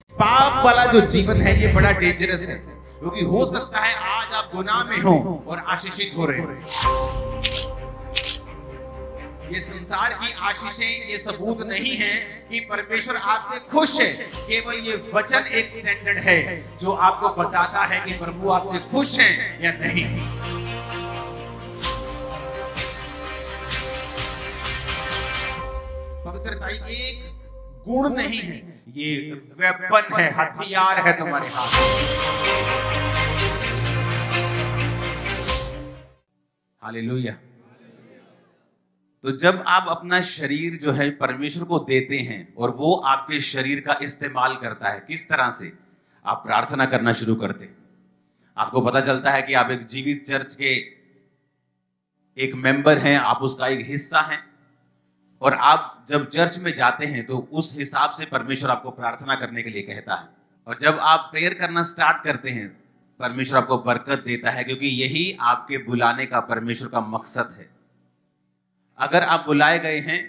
पाप वाला जो जीवन है ये बड़ा डेंजरस है, क्योंकि हो सकता है आज आप गुनाह में हो और आशीषित हो रहे हो। ये संसार की आशीषें ये सबूत नहीं है कि परमेश्वर आपसे खुश है। केवल ये वचन एक स्टैंडर्ड है जो आपको बताता है कि प्रभु आपसे खुश है या नहीं। पवित्रता एक गुण नहीं है, ये वेपन है, हथियार है तुम्हारे हाथ में। हालेलुया। तो जब आप अपना शरीर जो है परमेश्वर को देते हैं और वो आपके शरीर का इस्तेमाल करता है, किस तरह से आप प्रार्थना करना शुरू करते हैं। आपको पता चलता है कि आप एक जीवित चर्च के एक मेंबर हैं, आप उसका एक हिस्सा हैं, और आप जब चर्च में जाते हैं तो उस हिसाब से परमेश्वर आपको प्रार्थना करने के लिए कहता है। और जब आप प्रेयर करना स्टार्ट करते हैं, परमेश्वर आपको बरकत देता है, क्योंकि यही आपके बुलाने का परमेश्वर का मकसद है। अगर आप बुलाए गए हैं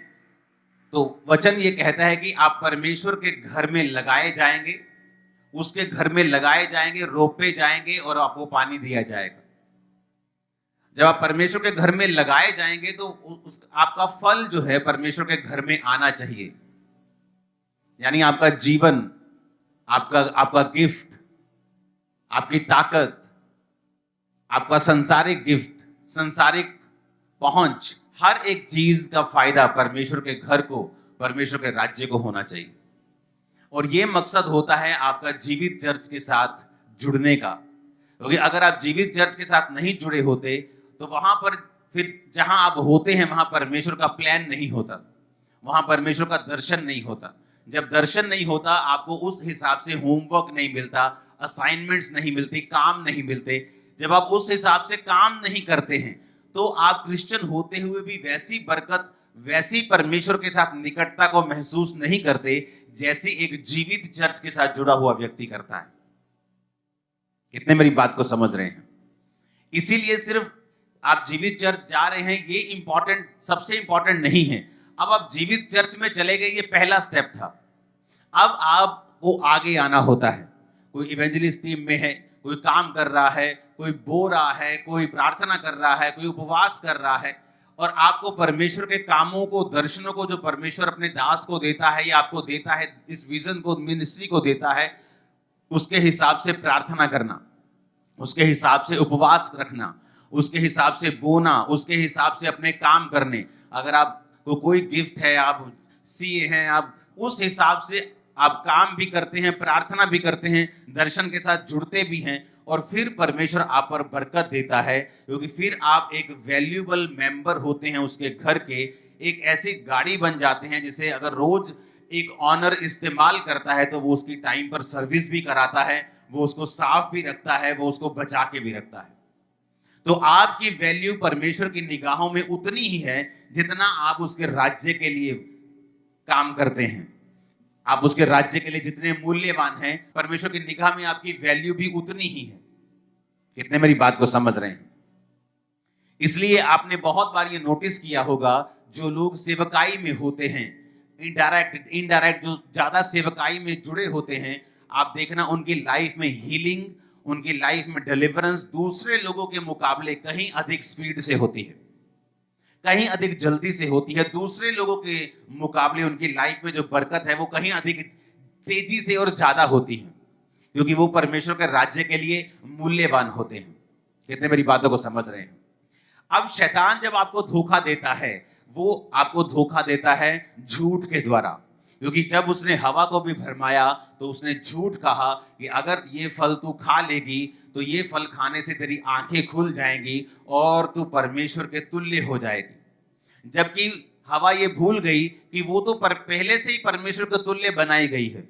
तो वचन ये कहता है कि आप परमेश्वर के घर में लगाए जाएंगे, उसके घर में लगाए जाएंगे, रोपे जाएंगे और आपको पानी दिया जाएगा। जब आप परमेश्वर के घर में लगाए जाएंगे तो आपका फल जो है परमेश्वर के घर में आना चाहिए। यानी आपका जीवन, आपका गिफ्ट, आपकी ताकत, आपका सांसारिक गिफ्ट, सांसारिक पहुंच, हर एक चीज का फायदा परमेश्वर के घर को, परमेश्वर के राज्य को होना चाहिए। और यह मकसद होता है आपका जीवित चर्च के साथ जुड़ने का। क्योंकि अगर आप जीवित चर्च के साथ नहीं जुड़े होते तो वहां पर फिर जहां आप होते हैं वहां परमेश्वर का प्लान नहीं होता, वहां परमेश्वर का दर्शन नहीं होता। जब दर्शन नहीं होता, आपको उस हिसाब से होमवर्क नहीं मिलता, असाइनमेंट्स नहीं मिलती, काम नहीं मिलते। जब आप उस हिसाब से काम नहीं करते हैं तो आप क्रिश्चियन होते हुए भी वैसी बरकत, वैसी परमेश्वर के साथ निकटता को महसूस नहीं करते जैसी एक जीवित चर्च के साथ जुड़ा हुआ व्यक्ति करता है। कितने मेरी बात को समझ रहे हैं? इसीलिए सिर्फ आप जीवित चर्च जा रहे हैं ये इंपॉर्टेंट, सबसे इंपॉर्टेंट नहीं है। अब आप जीवित चर्च में चले गए, ये पहला स्टेप था। अब आपको आगे आना होता है। कोई इवेंजलिस्ट टीम में है, कोई काम कर रहा है, कोई बो रहा है, कोई प्रार्थना कर रहा है, कोई उपवास कर रहा है, और आपको परमेश्वर के कामों को, दर्शनों को जो परमेश्वर अपने दास को देता है या आपको देता है, इस विजन को, मिनिस्ट्री को देता है, उसके हिसाब से प्रार्थना करना, उसके हिसाब से उपवास रखना, उसके हिसाब से बोना, उसके हिसाब से अपने काम करने। अगर आपको कोई गिफ्ट है, आप सीए हैं, आप उस हिसाब से आप काम भी करते हैं, प्रार्थना भी करते हैं, दर्शन के साथ जुड़ते भी हैं, और फिर परमेश्वर आप पर बरकत देता है। क्योंकि फिर आप एक वैल्यूएबल मेंबर होते हैं उसके घर के, एक ऐसी गाड़ी बन जाते हैं जिसे अगर रोज एक ऑनर इस्तेमाल करता है तो वो उसकी टाइम पर सर्विस भी कराता है, वो उसको साफ भी रखता है, वो उसको बचा के भी रखता है। तो आपकी वैल्यू परमेश्वर की निगाहों में उतनी ही है जितना आप उसके राज्य के लिए काम करते हैं। आप उसके राज्य के लिए जितने मूल्यवान हैं, परमेश्वर की निगाह में आपकी वैल्यू भी उतनी ही है। कितने मेरी बात को समझ रहे हैं? इसलिए आपने बहुत बार ये नोटिस किया होगा, जो लोग सेवकाई में होते हैं, इनडायरेक्ट जो ज्यादा सेवकाई में जुड़े होते हैं, आप देखना उनकी लाइफ में हीलिंग, उनकी लाइफ में डिलीवरेंस दूसरे लोगों के मुकाबले कहीं अधिक स्पीड से होती है, कहीं अधिक जल्दी से होती है। दूसरे लोगों के मुकाबले उनकी लाइफ में जो बरकत है वो कहीं अधिक तेजी से और ज्यादा होती है, क्योंकि वो परमेश्वर के राज्य के लिए मूल्यवान होते हैं। कितने मेरी बातों को समझ रहे हैं? अब शैतान जब आपको धोखा देता है, वो आपको धोखा देता है झूठ के द्वारा। क्योंकि जब उसने हवा को भी भरमाया तो उसने झूठ कहा कि अगर ये फल तू खा लेगी तो ये फल खाने से तेरी आंखें खुल जाएंगी और तू परमेश्वर के तुल्य हो जाएगी। जबकि हवा ये भूल गई कि वो तो पहले से ही परमेश्वर के तुल्य बनाई गई है,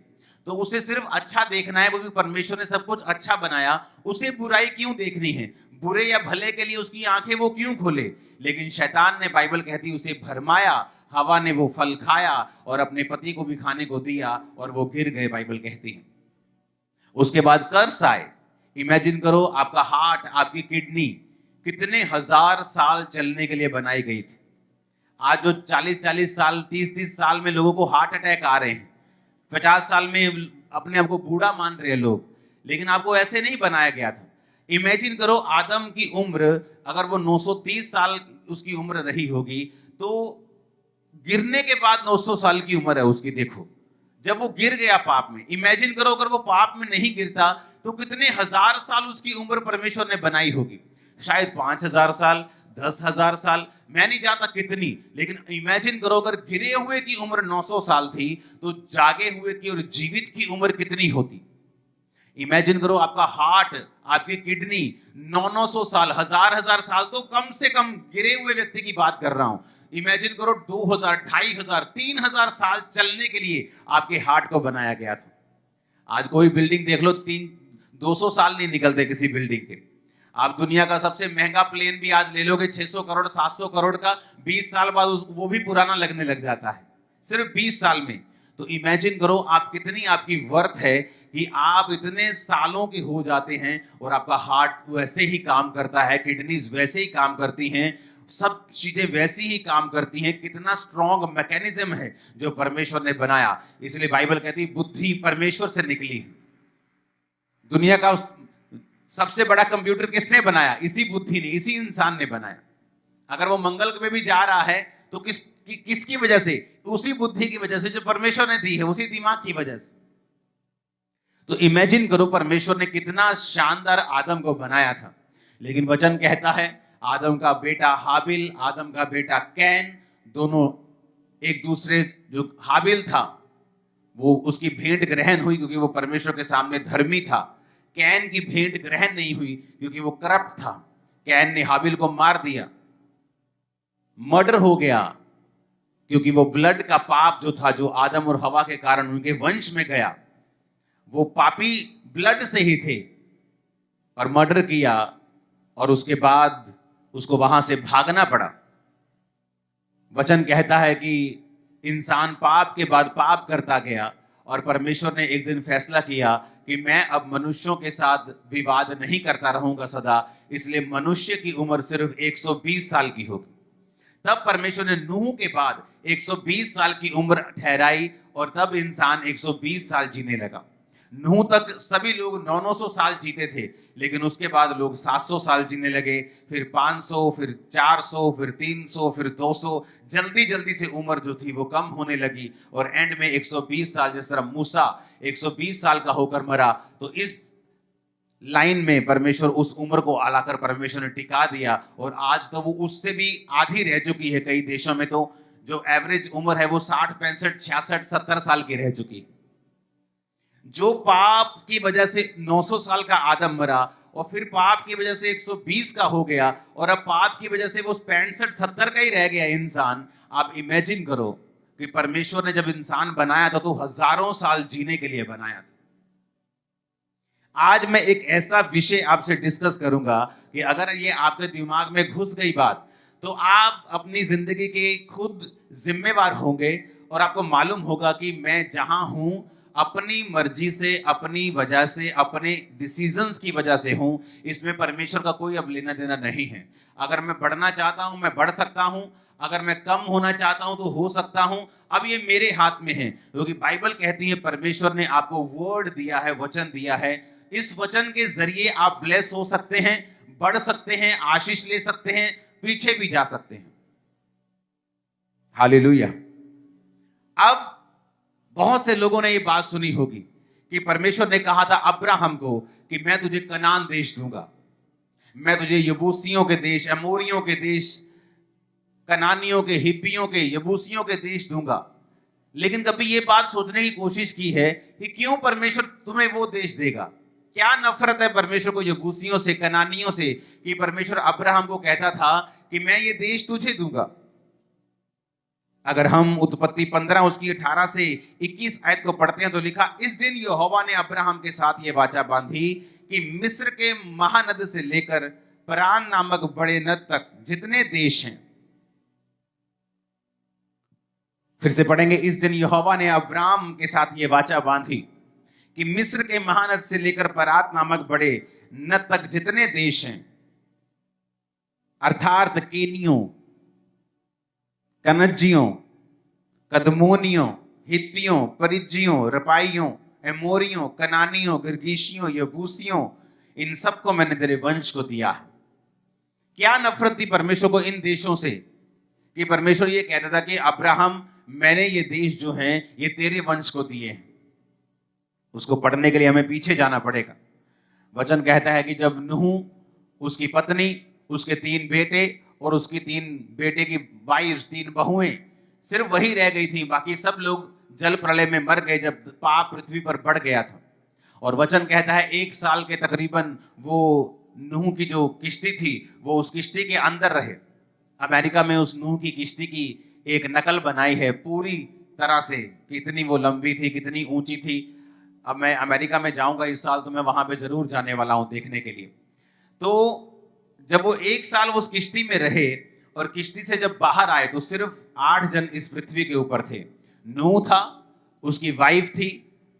तो उसे सिर्फ अच्छा देखना है। वो भी परमेश्वर ने सब कुछ अच्छा बनाया, उसे बुराई क्यों देखनी है? बुरे या भले के लिए उसकी आंखें वो क्यों खोले? लेकिन शैतान ने, बाइबल कहती है, उसे भरमाया। हवा ने वो फल खाया और अपने पति को भी खाने को दिया और वो गिर गए, बाइबल कहती है। उसके बाद कर्स आए। इमेजिन करो, आपका हार्ट, आपकी किडनी कितने हजार साल चलने के लिए बनाई गई थी। आज जो 40-40 साल, 30-30 साल में लोगों को हार्ट अटैक आ रहे हैं, 50 साल में अपने आप को बूढ़ा मान रहे हैं लोग, लेकिन आपको ऐसे नहीं बनाया गया था। इमेजिन करो आदम की उम्र अगर वो 930 साल उसकी उम्र रही होगी, तो गिरने के बाद 900 साल की उम्र है उसकी। देखो जब वो गिर गया पाप में, इमेजिन करो अगर वो पाप में नहीं गिरता तो कितने हजार साल उसकी उम्र परमेश्वर ने बनाई होगी। शायद 5000 साल, 10,000 साल, मैं नहीं जानता कितनी, लेकिन इमेजिन करो अगर गिरे हुए की उम्र 900 साल थी तो जागे हुए की और जीवित की उम्र कितनी होती। इमेजिन करो आपका हार्ट, आपकी किडनी 900 साल, हजार साल, तो कम से कम गिरे हुए व्यक्ति की बात कर रहा हूं। इमेजिन करो 2000, 2500, 3000 साल चलने के लिए आपके हार्ट को बनाया गया था। आज कोई बिल्डिंग देख लो, 200 साल नहीं निकलते किसी बिल्डिंग के। आप दुनिया का सबसे महंगा प्लेन भी आज ले लोगे 600 करोड़ 700 करोड़ का, 20 साल बाद वो भी पुराना लगने लग जाता है, सिर्फ 20 साल में। तो इमेजिन करो आप कितनी आपकी वर्थ है कि आप इतने सालों के हो जाते हैं और आपका हार्ट वैसे ही काम करता है, किडनीज वैसे ही काम करती हैं, सब चीजें वैसी ही काम करती हैं। कितना स्ट्रॉन्ग मैकेनिज्म है जो परमेश्वर ने बनाया। इसलिए बाइबल कहती है बुद्धि परमेश्वर से निकली है। दुनिया का सबसे बड़ा कंप्यूटर किसने बनाया? इसी बुद्धि ने, इसी इंसान ने बनाया। अगर वो मंगल पे भी जा रहा है तो किसकी वजह से? उसी बुद्धि की वजह से जो परमेश्वर ने दी है, उसी दिमाग की वजह से। तो इमेजिन करो परमेश्वर ने कितना शानदार आदम को बनाया था। लेकिन वचन कहता है आदम का बेटा हाबिल, आदम का बेटा कैन, दोनों एक दूसरे, जो हाबिल था वो उसकी भेंट ग्रहण हुई क्योंकि वो परमेश्वर के सामने धर्मी था। कैन की भेंट ग्रहण नहीं हुई क्योंकि वो करप्ट था। कैन ने हाबिल को मार दिया, मर्डर हो गया, क्योंकि वो ब्लड का पाप जो था, जो आदम और हवा के कारण उनके वंश में गया, वो पापी ब्लड से ही थे और मर्डर किया, और उसके बाद उसको वहां से भागना पड़ा। वचन कहता है कि इंसान पाप के बाद पाप करता गया और परमेश्वर ने एक दिन फैसला किया कि मैं अब मनुष्यों के साथ विवाद नहीं करता रहूंगा सदा, इसलिए मनुष्य की उम्र सिर्फ 120 साल की होगी। तब परमेश्वर ने नूह के बाद 120 साल की उम्र ठहराई और तब इंसान 120 साल जीने लगा। नूह तक सभी लोग 900 साल जीते थे, लेकिन उसके बाद लोग 700 साल जीने लगे, फिर 500, फिर 400, फिर 300, फिर 200। जल्दी जल्दी से उम्र जो थी वो कम होने लगी और एंड में 120 साल, जिस तरह मूसा 120 साल का होकर मरा, तो इस लाइन में परमेश्वर उस उम्र को आलाकर परमेश्वर ने टिका दिया। और आज तो वो उससे भी आधी रह चुकी है। कई देशों में तो जो एवरेज उम्र है वो 60, 65, 66, 70 साल की रह चुकी है। जो पाप की वजह से 900 साल का आदम मरा और फिर पाप की वजह से 120 का हो गया और अब पाप की वजह से वो 65, 70 का ही रह गया इंसान। आप इमेजिन करो कि परमेश्वर ने जब इंसान बनाया था तो हजारों साल जीने के लिए बनाया था। आज मैं एक ऐसा विषय आपसे डिस्कस करूंगा कि अगर ये आपके दिमाग में घुस गई बात, तो आप अपनी जिंदगी के खुद जिम्मेवार होंगे और आपको मालूम होगा कि मैं जहां हूं अपनी मर्जी से, अपनी वजह से, अपने डिसीजंस की वजह से हूं। इसमें परमेश्वर का कोई अब लेना देना नहीं है। अगर मैं बढ़ना चाहता हूं मैं बढ़ सकता हूं, अगर मैं कम होना चाहता हूं तो हो सकता हूं। अब ये मेरे हाथ में है, क्योंकि बाइबल कहती है परमेश्वर ने आपको वर्ड दिया है, वचन दिया है। इस वचन के जरिए आप ब्लेस हो सकते हैं, बढ़ सकते हैं, आशीष ले सकते हैं, पीछे भी जा सकते हैं। हालेलुया। अब बहुत से लोगों ने ये बात सुनी होगी कि परमेश्वर ने कहा था अब्राहम को कि मैं तुझे कनान देश दूंगा, मैं तुझे यबूसियों के देश, अमोरियों के देश, कनानियों के, हिब्बियों के, यबूसियों के देश दूंगा। लेकिन कभी ये बात सोचने की कोशिश की है कि क्यों परमेश्वर तुम्हें वो देश देगा? क्या नफरत है परमेश्वर को यबूसियों से, कनानियों से, कि परमेश्वर अब्राहम को कहता था कि मैं ये देश तुझे दूंगा। अगर हम उत्पत्ति 15 उसकी 18 से 21 आयत को पढ़ते हैं तो लिखा, इस दिन यहोवा ने अब्राहम के साथ ये वाचा बांधी कि मिस्र के महानद से लेकर परान नामक बड़े नद तक जितने देश हैं, फिर से पढ़ेंगे, इस दिन यहोवा ने अब्राहम के साथ ये वाचा बांधी कि मिस्र के महानद से लेकर परात नामक बड़े नद तक जितने देश हैं, अर्थात केनियों, कनज्जियों, कदमोनियों, हित्तियों, परिज्जियों, रपाइयों, एमोरियों, कनानियों, गिरगीशियों, यबूसियों, इन सबको मैंने तेरे वंश को दिया है। क्या नफरत थी परमेश्वर को इन देशों से कि परमेश्वर ये कहता था कि अब्राहम, मैंने ये देश जो हैं ये तेरे वंश को दिए हैं। उसको पढ़ने के लिए हमें पीछे जाना पड़ेगा। वचन कहता है कि जब नूह, उसकी पत्नी, उसके 3 बेटे और उसकी 3 बेटे की वाइफ्स, 3 बहुएं, सिर्फ वही रह गई थी, बाकी सब लोग जल प्रलय में मर गए जब पाप पृथ्वी पर बढ़ गया था। और वचन कहता है 1 साल के तकरीबन वो नूह की जो किश्ती थी वो उस किश्ती के अंदर रहे। अमेरिका में उस नूह की किश्ती की एक नकल बनाई है पूरी तरह से, कितनी वो लंबी थी, कितनी ऊंची थी। अब मैं अमेरिका में जाऊंगा इस साल, तो मैं वहां पे जरूर जाने वाला हूं देखने के लिए। तो जब वो 1 साल उस किश्ती में रहे और किश्ती से जब बाहर आए तो सिर्फ 8 जन इस पृथ्वी के ऊपर थे। नूह था, उसकी वाइफ थी,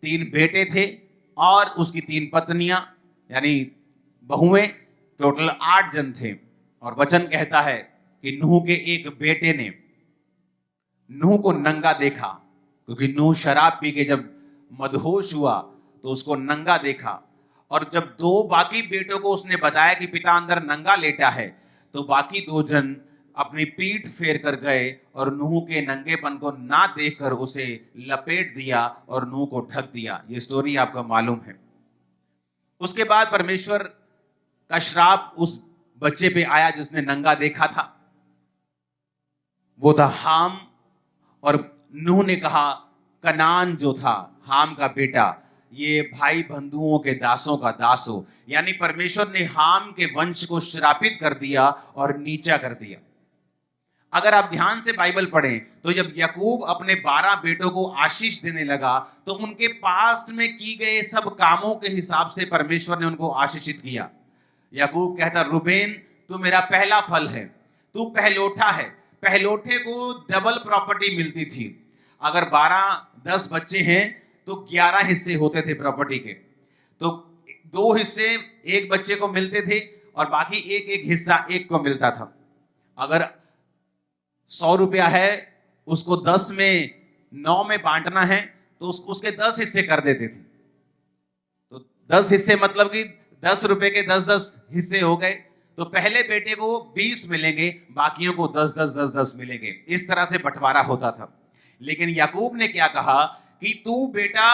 3 बेटे थे और उसकी 3 पत्नियां यानी बहुएं, टोटल 8 जन थे। और वचन कहता है कि नूह के एक बेटे ने नूह को नंगा देखा, क्योंकि नूह शराब पी के जब मदहोश हुआ तो उसको नंगा देखा। और जब 2 बाकी बेटों को उसने बताया कि पिता अंदर नंगा लेटा है, तो बाकी 2 जन अपनी पीठ फेर कर गए और नूह के नंगेपन को ना देखकर उसे लपेट दिया और नूह को ढक दिया। ये स्टोरी आपको मालूम है। उसके बाद परमेश्वर का श्राप उस बच्चे पे आया जिसने नंगा देखा था, वो था हाम। और नूह ने कहा, कनान जो था हाम का बेटा, ये भाई बंधुओं के दासों का दास हो। यानी परमेश्वर ने हाम के वंश को श्रापित कर दिया और नीचा कर दिया। अगर आप ध्यान से बाइबल पढ़ें तो जब याकूब अपने 12 बेटों को आशीष देने लगा तो उनके पास्ट में की गए सब कामों के हिसाब से परमेश्वर ने उनको आशीषित किया। याकूब कहता, रूबेन तू मेरा पहला फल है, तू पहलोठा है। पहलोठे को डबल प्रॉपर्टी मिलती थी। अगर 12-10 बच्चे हैं तो 11 हिस्से होते थे प्रॉपर्टी के। तो 2 हिस्से एक बच्चे को मिलते थे और बाकी एक हिस्सा एक को मिलता था। अगर 100 रुपया है, उसको 10 में 9 में बांटना है तो उसके 10 हिस्से कर देते थे। तो 10 हिस्से मतलब कि 10 रुपए के 10-10 हिस्से हो गए। तो पहले बेटे को 20 मिलेंगे, बाकियों को 10-10 मिलेंगे। इस तरह से बंटवारा होता था। लेकिन याकूब ने क्या कहा कि तू बेटा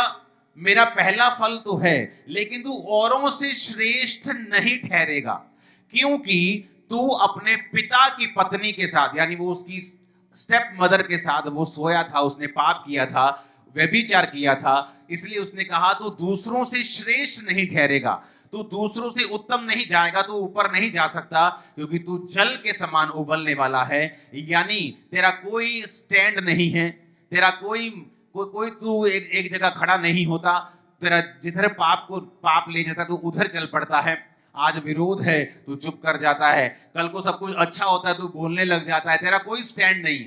मेरा पहला फल तो है, लेकिन तू औरों से श्रेष्ठ नहीं ठहरेगा, क्योंकि तू अपने पिता की पत्नी के साथ, यानी वो उसकी स्टेप मदर के साथ वो सोया था, उसने पाप किया था, व्यभिचार किया था। इसलिए उसने कहा तू दूसरों से श्रेष्ठ नहीं ठहरेगा, तू दूसरों से उत्तम नहीं जाएगा, तू ऊपर नहीं जा सकता, क्योंकि तू जल के समान उबलने वाला है। यानी तेरा कोई स्टैंड नहीं है, तेरा कोई तू एक जगह खड़ा नहीं होता। तेरा जिधर पाप ले जाता तू उधर चल पड़ता है। आज विरोध है तू चुप कर जाता है, कल को सब कुछ अच्छा होता है तू बोलने लग जाता है। तेरा कोई स्टैंड नहीं,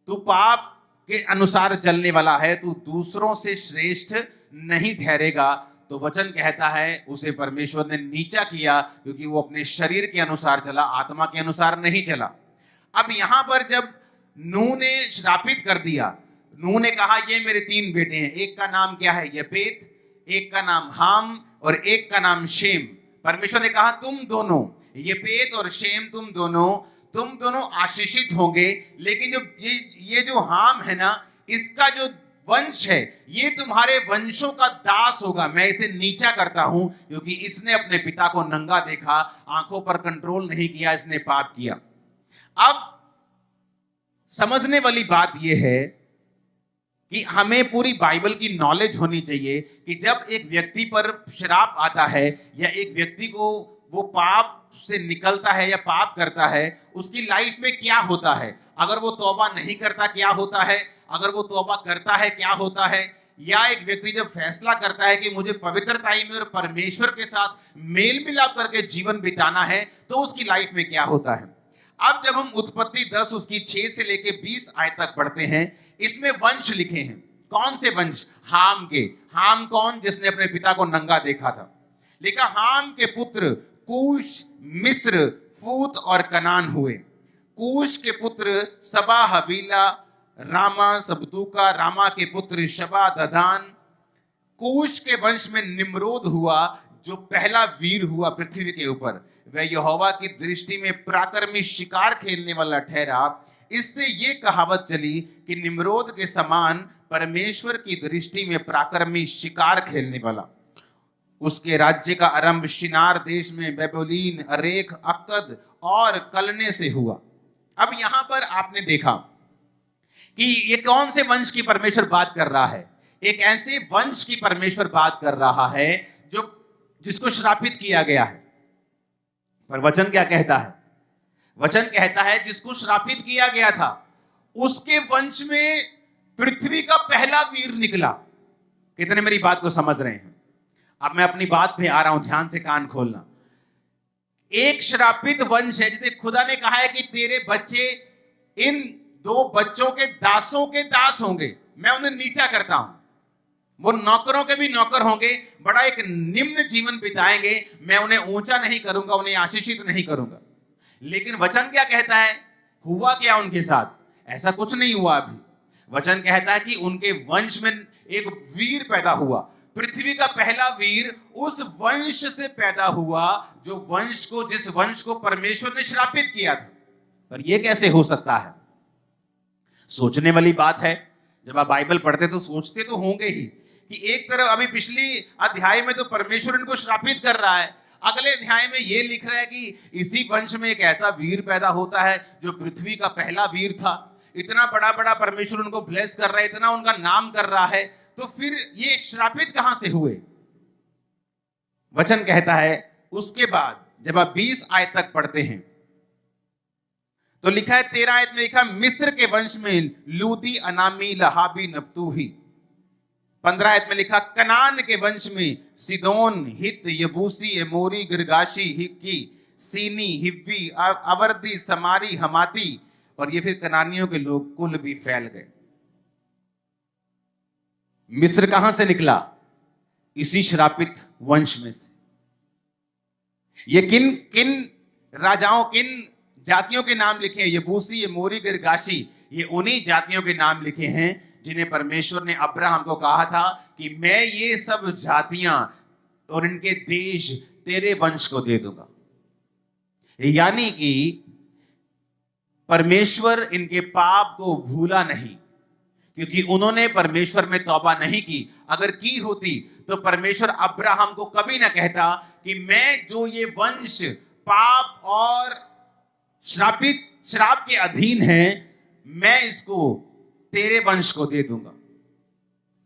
तू पाप के अनुसार चलने वाला है, तू दूसरों से श्रेष्ठ नहीं ठहरेगा। तो वचन कहता है उसे परमेश्वर ने नीचा किया, क्योंकि वो अपने शरीर के अनुसार चला, आत्मा के अनुसार नहीं चला। अब यहां पर जब नूह ने श्रापित कर दिया, नूह ने कहा ये मेरे 3 बेटे हैं, एक का नाम क्या है यपेत, एक का नाम हाम और एक का नाम शेम। परमेश्वर ने कहा तुम दोनों यपेत और शेम तुम दोनों आशीषित होंगे, लेकिन जो ये जो हाम है ना, इसका जो वंश है ये तुम्हारे वंशों का दास होगा। मैं इसे नीचा करता हूं क्योंकि इसने अपने पिता को नंगा देखा, आंखों पर कंट्रोल नहीं किया, इसने पाप किया। अब समझने वाली बात यह है कि हमें पूरी बाइबल की नॉलेज होनी चाहिए कि जब एक व्यक्ति पर श्राप आता है या एक व्यक्ति को वो पाप से निकलता है या पाप करता है, उसकी लाइफ में क्या होता है। अगर वो तौबा नहीं करता क्या होता है, अगर वो तौबा करता है क्या होता है, या एक व्यक्ति जब फैसला करता है कि मुझे पवित्रताई में और परमेश्वर के साथ मेल मिलाप करके जीवन बिताना है, तो उसकी लाइफ में क्या होता है। अब जब हम उत्पत्ति 10 उसकी 6 से लेके 20 आयत तक पढ़ते हैं, इसमें वंश लिखे हैं। कौन से वंश? हाम के। हाम कौन? जिसने अपने पिता को नंगा देखा था। लिखा हाम के पुत्र कूश, मिस्र, फूत और कनान हुए। कूश के पुत्र सबा, हवीला, रामा, सबतूका। रामा के पुत्र शबा, ददान, कूश के वंश में निम्रोद हुआ, जो पहला वीर हुआ पृथ्वी के ऊपर। वह यहोवा की दृष्टि में पराक्रमी शिकार खेलने वाला ठहरा। इससे ये कहावत चली कि निम्रोद के समान परमेश्वर की दृष्टि में पराक्रमी शिकार खेलने वाला। उसके राज्य का आरंभ शिनार देश में बेबोलीन, अरेख, अक्कद और कलने से हुआ। अब यहां पर आपने देखा कि ये कौन से वंश की परमेश्वर बात कर रहा है। एक ऐसे वंश की परमेश्वर बात कर रहा है जो जिसको श्रापित किया गया है। पर वचन क्या कहता है? वचन कहता है जिसको श्रापित किया गया था उसके वंश में पृथ्वी का पहला वीर निकला। कितने मेरी बात को समझ रहे हैं? अब मैं अपनी बात पे आ रहा हूं, ध्यान से कान खोलना। एक श्रापित वंश है, जिसे खुदा ने कहा है कि तेरे बच्चे इन दो बच्चों के दासों के दास होंगे, मैं उन्हें नीचा करता हूं। वो नौकरों के भी नौकर होंगे, बड़ा एक निम्न जीवन बिताएंगे, मैं उन्हें ऊंचा नहीं करूंगा, उन्हें आशीषित नहीं करूंगा। लेकिन वचन क्या कहता है? हुआ क्या उनके साथ? ऐसा कुछ नहीं हुआ अभी। वचन कहता है कि उनके वंश में एक वीर पैदा हुआ। पृथ्वी का पहला वीर उस वंश से पैदा हुआ जिस वंश को परमेश्वर ने श्रापित किया था। पर यह कैसे हो सकता है? सोचने वाली बात है। जब आप बाइबल पढ़ते तो सोचते तो होंगे ही कि एक तरफ अभी पिछली अध्याय में तो परमेश्वर इनको श्रापित कर रहा है, अगले अध्याय में यह लिख रहा है कि इसी वंश में एक ऐसा वीर पैदा होता है जो पृथ्वी का पहला वीर था। इतना बड़ा बड़ा परमेश्वर उनको ब्लेस कर रहा है, इतना उनका नाम कर रहा है, तो फिर ये श्रापित कहां से हुए? वचन कहता है उसके बाद जब आप 20 आयत तक पढ़ते हैं तो लिखा है, 13 आयत में लिखा, मिस्र के वंश में लूदी, अनामी, लहाबी, नप्तूही। 15 आयत में लिखा, कनान के वंश में सिदोन, हित, यबूसी, एमोरी, गिरगाशी, हिक्की, सीनी, हिब्बी, अवर्दी, समारी, हमाती। और ये फिर कनानियों के लोग कुल भी फैल गए। मिस्र कहां से निकला? इसी श्रापित वंश में से। ये किन किन राजाओं, किन जातियों के नाम लिखे हैं? यबूसी, एमोरी, गिरगाशी, ये उन्हीं जातियों के नाम लिखे हैं जिन्हें परमेश्वर ने अब्राहम को कहा था कि मैं ये सब जातियां और इनके देश तेरे वंश को दे दूंगा। यानी कि परमेश्वर इनके पाप को भूला नहीं, क्योंकि उन्होंने परमेश्वर में तौबा नहीं की। अगर की होती तो परमेश्वर अब्राहम को कभी ना कहता कि मैं जो ये वंश पाप और श्राप के अधीन है, मैं इसको तेरे वंश को दे दूंगा।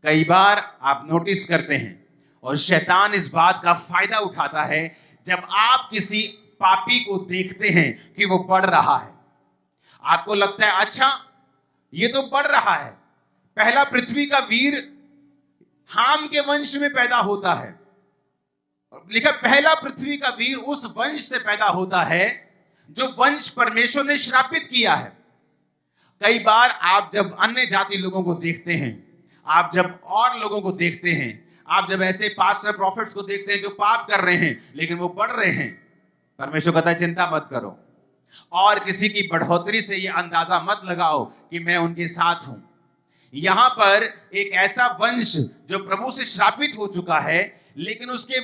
कई बार आप नोटिस करते हैं और शैतान इस बात का फायदा उठाता है, जब आप किसी पापी को देखते हैं कि वो बढ़ रहा है, आपको लगता है अच्छा ये तो बढ़ रहा है। पहला पृथ्वी का वीर हाम के वंश में पैदा होता है। लिखा, पहला पृथ्वी का वीर उस वंश से पैदा होता है जो वंश परमेश्वर ने श्रापित किया है। कई बार आप जब अन्य जाति लोगों को देखते हैं, आप जब और लोगों को देखते हैं, आप जब ऐसे पास्टर प्रॉफिट्स को देखते हैं जो पाप कर रहे हैं लेकिन वो बढ़ रहे हैं, परमेश्वर कहता है चिंता मत करो। और किसी की बढ़ोतरी से ये अंदाजा मत लगाओ कि मैं उनके साथ हूं। यहां पर एक ऐसा वंश जो प्रभु से श्रापित हो चुका है, लेकिन उसके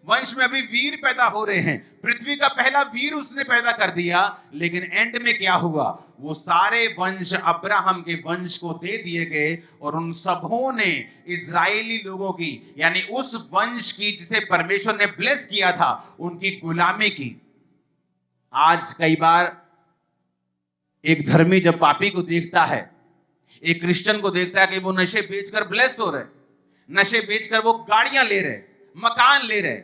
वंश में अभी वीर पैदा हो रहे हैं। पृथ्वी का पहला वीर उसने पैदा कर दिया, लेकिन एंड में क्या हुआ? वो सारे वंश अब्राहम के वंश को दे दिए गए और उन सबों ने इजरायली लोगों की, यानी उस वंश की जिसे परमेश्वर ने ब्लेस किया था, उनकी गुलामी की। आज कई बार एक धर्मी जब पापी को देखता है, एक क्रिश्चियन को देखता है कि वो नशे बेचकर ब्लेस हो रहे, नशे बेचकर वो गाड़ियां ले रहे, मकान ले रहे,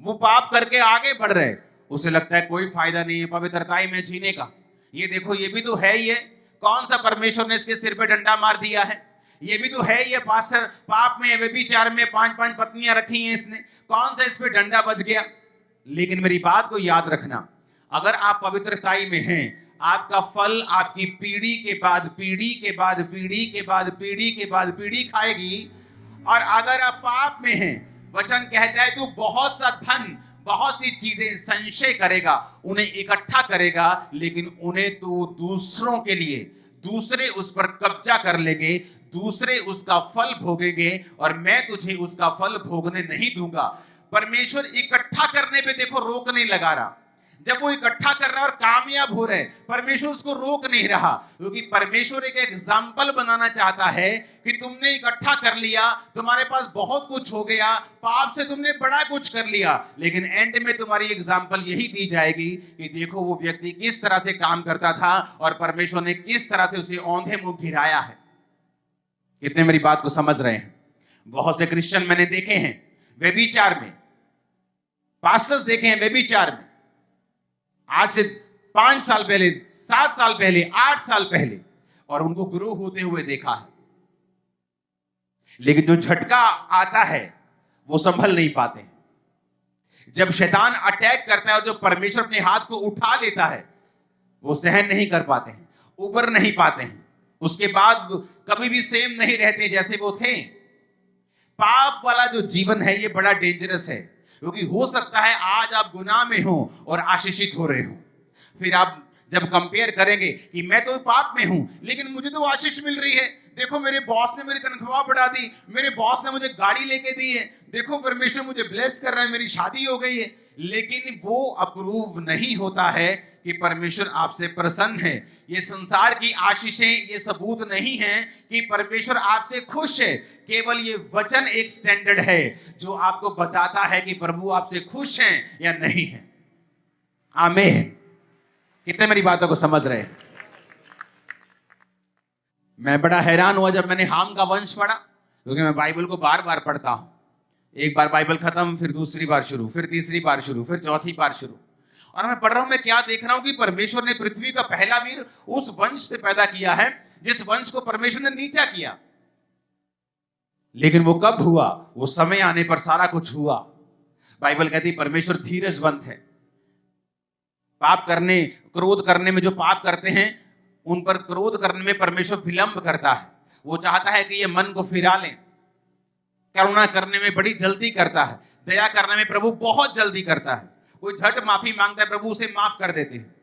वो पाप करके आगे बढ़ रहे, उसे लगता है कोई फायदा नहीं है पवित्रताई में जीने का। ये देखो, ये भी तो है ही है, कौन सा परमेश्वर ने इसके सिर पे डंडा मार दिया है? ये भी तो है ही है, पास्टर पाप में, व्यभिचार में 5-5 पत्नियां रखी हैं इसने, कौन सा इस पे डंडा बज गया? लेकिन मेरी बात को याद रखना, अगर आप पवित्रताई में हैं, आपका फल आपकी पीढ़ी के बाद पीढ़ी के बाद पीढ़ी के बाद पीढ़ी के बाद पीढ़ी खाएगी। और अगर आप पाप में हैं, वचन कहता है तू बहुत सा धन, बहुत सी चीजें संचय करेगा, उन्हें इकट्ठा करेगा, लेकिन उन्हें तू दूसरों के लिए, दूसरे उस पर कब्जा कर लेंगे, दूसरे उसका फल भोगेंगे और मैं तुझे उसका फल भोगने नहीं दूंगा। परमेश्वर इकट्ठा करने पे देखो रोक नहीं लगा रहा। जब वो इकट्ठा कर रहा है और कामयाब हो रहे, परमेश्वर उसको रोक नहीं रहा, क्योंकि परमेश्वर एक एग्जाम्पल बनाना चाहता है कि तुमने इकट्ठा कर लिया, तुम्हारे पास बहुत कुछ हो गया, पाप से तुमने बड़ा कुछ कर लिया, लेकिन एंड में तुम्हारी एग्जाम्पल यही दी जाएगी कि देखो वो व्यक्ति किस तरह से काम करता था और परमेश्वर ने किस तरह से उसे औंधे मुंह गिराया है। कितने मेरी बात को समझ रहे हैं? बहुत से क्रिश्चियन मैंने देखे हैं व्यभिचार में, पास्टर्स देखे हैं व्यभिचार में, आज से 5 साल पहले, 7 साल पहले, 8 साल पहले, और उनको ग्रो होते हुए देखा है। लेकिन जो झटका आता है वो संभल नहीं पाते हैं। जब शैतान अटैक करता है और जो परमेश्वर अपने हाथ को उठा लेता है, वो सहन नहीं कर पाते हैं, उबर नहीं पाते हैं, उसके बाद कभी भी सेम नहीं रहते जैसे वो थे। पाप वाला जो जीवन है ये बड़ा डेंजरस है, क्योंकि हो सकता है आज आप गुनाह में हो और आशीषित हो रहे हो, फिर आप जब कंपेयर करेंगे कि मैं तो पाप में हूं लेकिन मुझे तो आशीष मिल रही है, देखो मेरे बॉस ने मेरी तनख्वाह बढ़ा दी, मेरे बॉस ने मुझे गाड़ी लेके दी है, देखो परमेश्वर मुझे ब्लेस कर रहा है, मेरी शादी हो गई है। लेकिन वो अप्रूव नहीं होता है कि परमेश्वर आपसे प्रसन्न है। ये संसार की आशीषें ये सबूत नहीं है कि परमेश्वर आपसे खुश है। केवल ये वचन एक स्टैंडर्ड है जो आपको बताता है कि प्रभु आपसे खुश हैं या नहीं है। आमीन। कितने मेरी बातों को समझ रहे हैं? मैं बड़ा हैरान हुआ जब मैंने हाम का वंश पढ़ा, क्योंकि मैं बाइबल को बार बार पढ़ता हूं। एक बार बाइबल खत्म, फिर दूसरी बार शुरू, फिर तीसरी बार शुरू, फिर चौथी बार शुरू। और मैं पढ़ रहा हूं, मैं क्या देख रहा हूं कि परमेश्वर ने पृथ्वी का पहला वीर उस वंश से पैदा किया है जिस वंश को परमेश्वर ने नीचा किया। लेकिन वो कब हुआ? वो समय आने पर सारा कुछ हुआ। बाइबल कहती परमेश्वर धीरजवंत है। पाप करने, क्रोध करने में जो पाप करते हैं उन पर क्रोध करने में परमेश्वर विलंब करता है। वो चाहता है कि ये मन को फिरा लें। करुणा करने में बड़ी जल्दी करता है, दया करने में प्रभु बहुत जल्दी करता है। कोई झट माफी मांगता है, प्रभु उसे माफ कर देते हैं।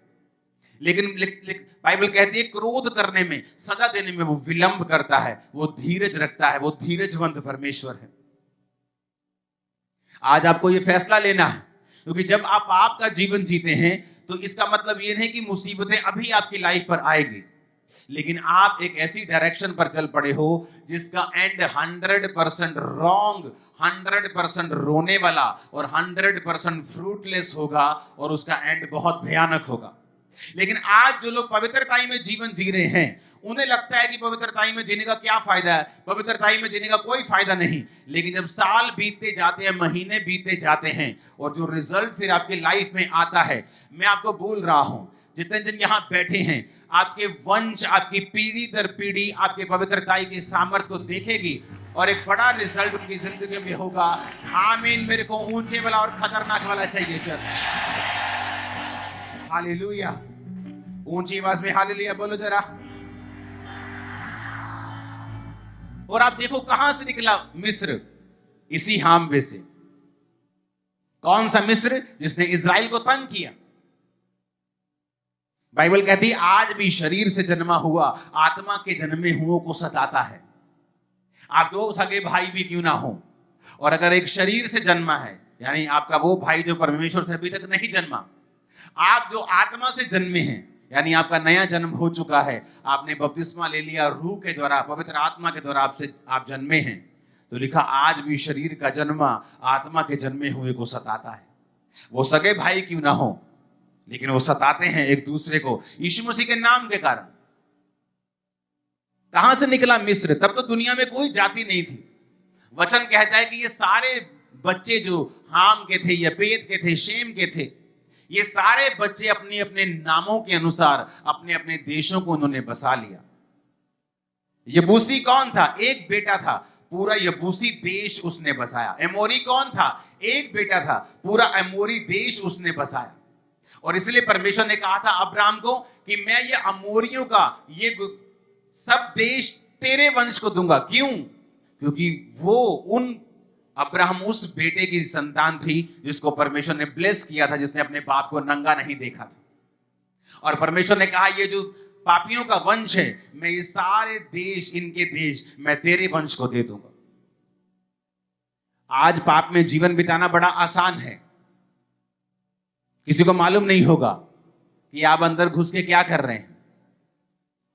लेकिन बाइबल कहती है क्रोध करने में, सजा देने में वो विलंब करता है, वो धीरज रखता है, वो धीरजवंत परमेश्वर है। आज आपको ये फैसला लेना है, क्योंकि जब आप पाप का जीवन जीते हैं तो इसका मतलब ये नहीं कि मुसीबतें अभी आपकी लाइफ पर आएगी, लेकिन आप एक ऐसी डायरेक्शन पर चल पड़े हो जिसका एंड 100% रॉन्ग, 100% रोने वाला और 100% फ्रूटलेस होगा और उसका एंड बहुत भयानक होगा। लेकिन आज जो लोग पवित्रताई में जीवन जी रहे हैं उन्हें लगता है कि पवित्रताई में जीने का क्या फायदा है, पवित्रताई में जीने का कोई फायदा नहीं। लेकिन जब साल बीतते जाते हैं, महीने बीतते जाते हैं और जो रिजल्ट फिर आपकी लाइफ में आता है, मैं आपको बोल रहा हूं, जितने दिन यहां बैठे हैं आपके वंश, आपकी पीढ़ी दर पीढ़ी आपके पवित्रताई के सामर्थ्य को देखेगी और एक बड़ा रिजल्ट उनकी जिंदगी में होगा। आमीन। मेरे को ऊंचे वाला और खतरनाक वाला चाहिए चर्च। हालेलुया। ऊंची आवाज में हालेलुया बोलो जरा। और आप देखो कहां से निकला मिस्र, इसी हामवे से। कौन सा मिस्र? जिसने इजराइल को तंग किया। बाइबल कहती है आज भी शरीर से जन्मा हुआ आत्मा के जन्मे हुओं को सताता है। आप दो सगे भाई भी क्यों ना हो, और अगर एक शरीर से जन्मा है, यानी आपका वो भाई जो परमेश्वर से अभी तक नहीं जन्मा, आप जो आत्मा से जन्मे हैं, यानी आपका नया जन्म हो चुका है, आपने बपतिस्मा ले लिया रूह के द्वारा, पवित्र आत्मा के द्वारा आप जन्मे हैं, तो लिखा आज भी शरीर का जन्मा आत्मा के जन्मे हुए को सताता है। वो सगे भाई क्यों ना हो, लेकिन वो सताते हैं एक दूसरे को यीशु मसीह के नाम के कारण। कहां से निकला मिस्र? तब तो दुनिया में कोई जाति नहीं थी। वचन कहता है कि ये सारे बच्चे जो हाम के थे, यपेत के थे, शेम के थे, ये सारे बच्चे अपने अपने नामों के अनुसार अपने अपने देशों को उन्होंने बसा लिया। यबूसी कौन था? एक बेटा था, पूरा यबूसी देश उसने बसाया। एमोरी कौन था? एक बेटा था, पूरा एमोरी देश उसने बसाया। और इसलिए परमेश्वर ने कहा था अब्राहम को कि मैं ये अमोरियों का ये सब देश तेरे वंश को दूंगा। क्यों? क्योंकि वो अब्राहम उस बेटे की संतान थी जिसको परमेश्वर ने ब्लेस किया था, जिसने अपने बाप को नंगा नहीं देखा था। और परमेश्वर ने कहा ये जो पापियों का वंश है, मैं ये सारे देश, इनके देश मैं तेरे वंश को दे दूंगा। आज पाप में जीवन बिताना बड़ा आसान है, किसी को मालूम नहीं होगा कि आप अंदर घुस के क्या कर रहे हैं,